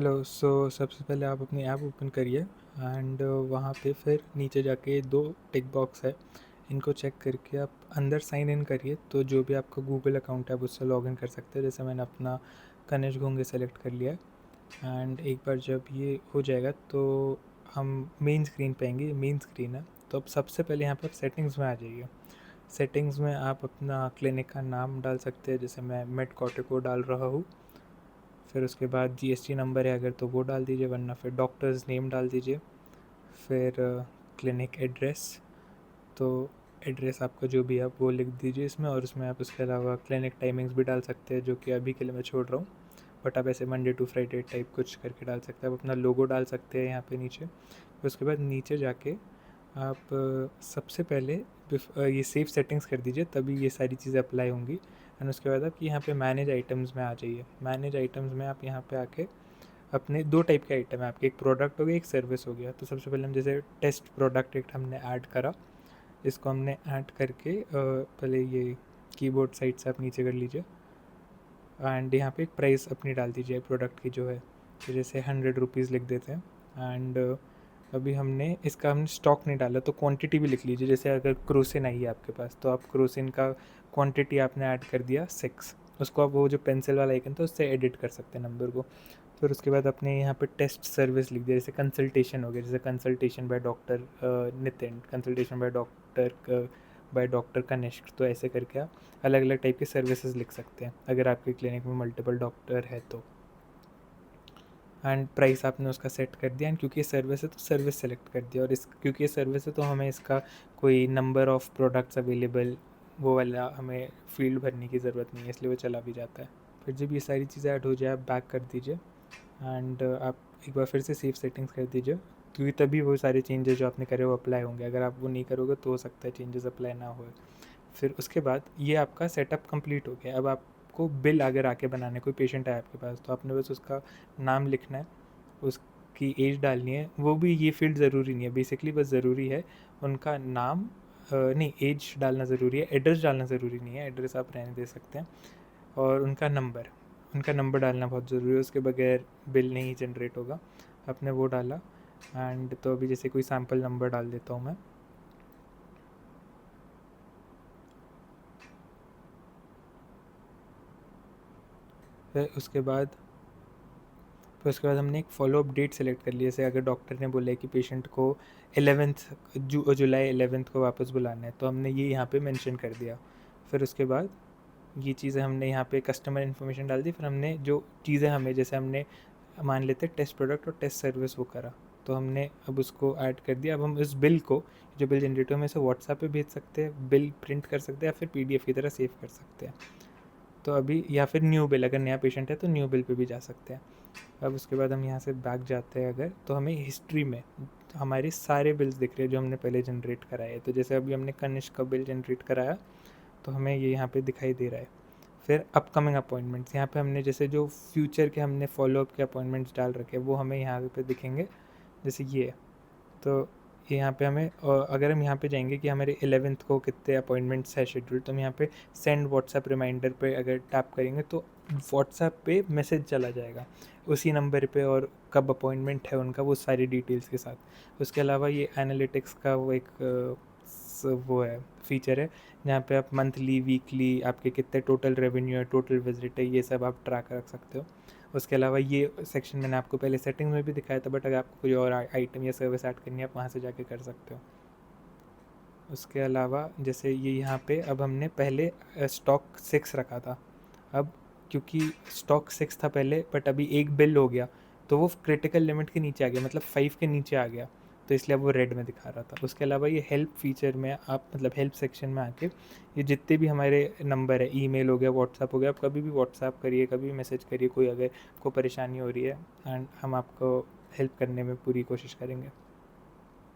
Hello. सबसे पहले आप अपनी ऐप ओपन करिए एंड वहाँ पे फिर नीचे जाके 2 टिक बॉक्स है, इनको चेक करके आप अंदर साइन इन करिए। तो जो भी आपका गूगल अकाउंट है आप उससे लॉगिन कर सकते हैं। जैसे मैंने अपना कनिष्क घोंगे सेलेक्ट कर लिया है एंड एक बार जब ये हो जाएगा तो हम मेन स्क्रीन पे आएंगे। ये मेन स्क्रीन है, तो अब सबसे पहले यहाँ पर सेटिंग्स में आ जाइए। सेटिंग्स में आप अपना क्लिनिक का नाम डाल सकते हैं, जैसे मैं मेड कॉर्टिको डाल रहा हूँ। फिर उसके बाद जीएसटी नंबर है अगर तो वो डाल दीजिए, वरना फिर डॉक्टर्स नेम डाल दीजिए। फिर क्लिनिक एड्रेस, तो एड्रेस आपका जो भी है आप वो लिख दीजिए इसमें। और उसमें आप उसके अलावा क्लिनिक टाइमिंग्स भी डाल सकते हैं, जो कि अभी के लिए मैं छोड़ रहा हूँ, बट आप ऐसे मंडे टू फ्राइडे टाइप कुछ करके डाल सकते हैं। आप अपना लोगो डाल सकते हैं यहाँ पे नीचे। फिर उसके बाद नीचे जाके आप सबसे पहले ये सेव सेटिंग्स कर दीजिए, तभी ये सारी चीज़ें अप्लाई होंगी। एंड उसके बाद आप यहाँ पे मैनेज आइटम्स में आ जाइए। मैनेज आइटम्स में आप यहाँ पे आके अपने 2 टाइप के आइटम है आपके, एक प्रोडक्ट हो गया, एक सर्विस हो गया। तो सबसे पहले हम जैसे टेस्ट प्रोडक्ट एक हमने ऐड करा, इसको हमने ऐड करके पहले ये कीबोर्ड साइड से आप नीचे कर लीजिए एंड यहाँ पे एक प्राइस अपनी डाल दीजिए प्रोडक्ट की जो है। तो जैसे 100 रुपीज़ लिख देते हैं। एंड अभी हमने स्टॉक नहीं डाला, तो क्वांटिटी भी लिख लीजिए। जैसे अगर क्रोसिन आई है आपके पास, तो आप क्रोसिन का क्वांटिटी आपने ऐड कर दिया 6। उसको आप वो जो पेंसिल वाला आइकन था उससे एडिट कर सकते हैं नंबर को। फिर उसके बाद अपने यहाँ पे टेस्ट सर्विस लिख दिया। जैसे कंसल्टेशन हो गया, जैसे consultation by doctor Nitin, consultation by doctor Kanishk. तो ऐसे करके आप अलग अलग टाइप के सर्विसेज लिख सकते हैं अगर आपके क्लिनिक में मल्टीपल डॉक्टर है तो। एंड प्राइस आपने उसका सेट कर दिया। एंड क्योंकि ये सर्विस है तो सर्विस सेलेक्ट कर दिया। और इस क्योंकि ये सर्विस है तो हमें इसका कोई नंबर ऑफ़ प्रोडक्ट्स अवेलेबल वो वाला हमें फील्ड भरने की ज़रूरत नहीं है, इसलिए वो चला भी जाता है। फिर जब ये सारी चीज़ें ऐड हो जाए आप बैक कर दीजिए एंड आप एक बार फिर से सेव सेटिंग्स कर दीजिए, क्योंकि तभी वो सारे चेंजेस जो आपने करे वो अप्लाई होंगे। अगर आप वो नहीं करोगे तो हो सकता है चेंजेस अप्लाई ना हो। फिर उसके बाद ये आपका सेटअप कंप्लीट हो गया। अब आपको बिल अगर आके बनाने, कोई पेशेंट आया आपके पास, तो आपने बस उसका नाम लिखना है, उसकी एज डालनी है। वो भी ये फील्ड ज़रूरी नहीं है, बेसिकली बस ज़रूरी है उनका नाम, नहीं एज डालना ज़रूरी है, एड्रेस डालना ज़रूरी नहीं है, एड्रेस आप रहने दे सकते हैं। और उनका नंबर डालना बहुत ज़रूरी है, उसके बगैर बिल नहीं जनरेट होगा। आपने वो डाला एंड तो अभी जैसे कोई सैम्पल नंबर डाल देता हूँ मैं। फिर उसके बाद हमने एक फॉलो अप डेट सेलेक्ट कर ली। जैसे अगर डॉक्टर ने बोला है कि पेशेंट को 11th जुलाई 11th को वापस बुलाना है, तो हमने ये यहाँ पे मेंशन कर दिया। फिर उसके बाद ये चीज़ें हमने यहाँ पे कस्टमर इन्फॉर्मेशन डाल दी। फिर हमने जो चीज़ें हमें, जैसे हमने मान लेते टेस्ट प्रोडक्ट और टेस्ट सर्विस वो करा, तो हमने अब उसको ऐड कर दिया। अब हम इस बिल को, जो बिल जनरेटर में से व्हाट्सएप पे भेज सकते हैं, बिल प्रिंट कर सकते हैं, या फिर पीडीएफ की तरह सेव कर सकते हैं। तो अभी या फिर न्यू बिल, अगर नया पेशेंट है तो न्यू बिल पे भी जा सकते हैं। अब उसके बाद हम यहाँ से बैक जाते हैं अगर, तो हमें हिस्ट्री में हमारे सारे बिल्स दिख रहे हैं जो हमने पहले जनरेट कराए। तो जैसे अभी हमने कनिष्क का बिल जनरेट कराया, तो हमें ये यहाँ पे दिखाई दे रहा है। फिर अपकमिंग अपॉइंटमेंट्स, यहाँ पे हमने जैसे जो फ्यूचर के हमने फॉलोअप के अपॉइंटमेंट्स डाल रखे हैं वो हमें यहाँ पे दिखेंगे, जैसे ये। तो यहाँ पे हमें, अगर हम यहाँ पे जाएंगे कि हमारे 11th को कितने अपॉइंटमेंट्स है शेड्यूल, तो हम यहाँ पे सेंड व्हाट्सएप रिमाइंडर पे अगर टैप करेंगे तो व्हाट्सएप पे मैसेज चला जाएगा उसी नंबर पे, और कब अपॉइंटमेंट है उनका वो सारी डिटेल्स के साथ। उसके अलावा ये एनालिटिक्स का वो एक वो है, फीचर है, जहाँ पे आप मंथली, वीकली, आपके कितने टोटल रेवेन्यू है, टोटल विजिट है, ये सब आप ट्रैक रख सकते हो। उसके अलावा ये सेक्शन मैंने आपको पहले सेटिंग में भी दिखाया था, बट अगर आपको कोई और आइटम या सर्विस ऐड करनी है आप वहाँ से जाके कर सकते हो। उसके अलावा जैसे ये यहाँ पे अब हमने पहले स्टॉक 6 रखा था। अब क्योंकि स्टॉक 6 था पहले, बट अभी एक बिल हो गया तो वो क्रिटिकल लिमिट के नीचे आ गया, मतलब 5 के नीचे आ गया, तो इसलिए अब वो रेड में दिखा रहा था। उसके अलावा ये हेल्प फीचर में आप, मतलब हेल्प सेक्शन में आके ये जितने भी हमारे नंबर है, ईमेल हो गया, व्हाट्सअप हो गया, आप कभी भी व्हाट्सअप करिए, कभी भी मैसेज करिए, कोई अगर को परेशानी हो रही है, एंड हम आपको हेल्प करने में पूरी कोशिश करेंगे।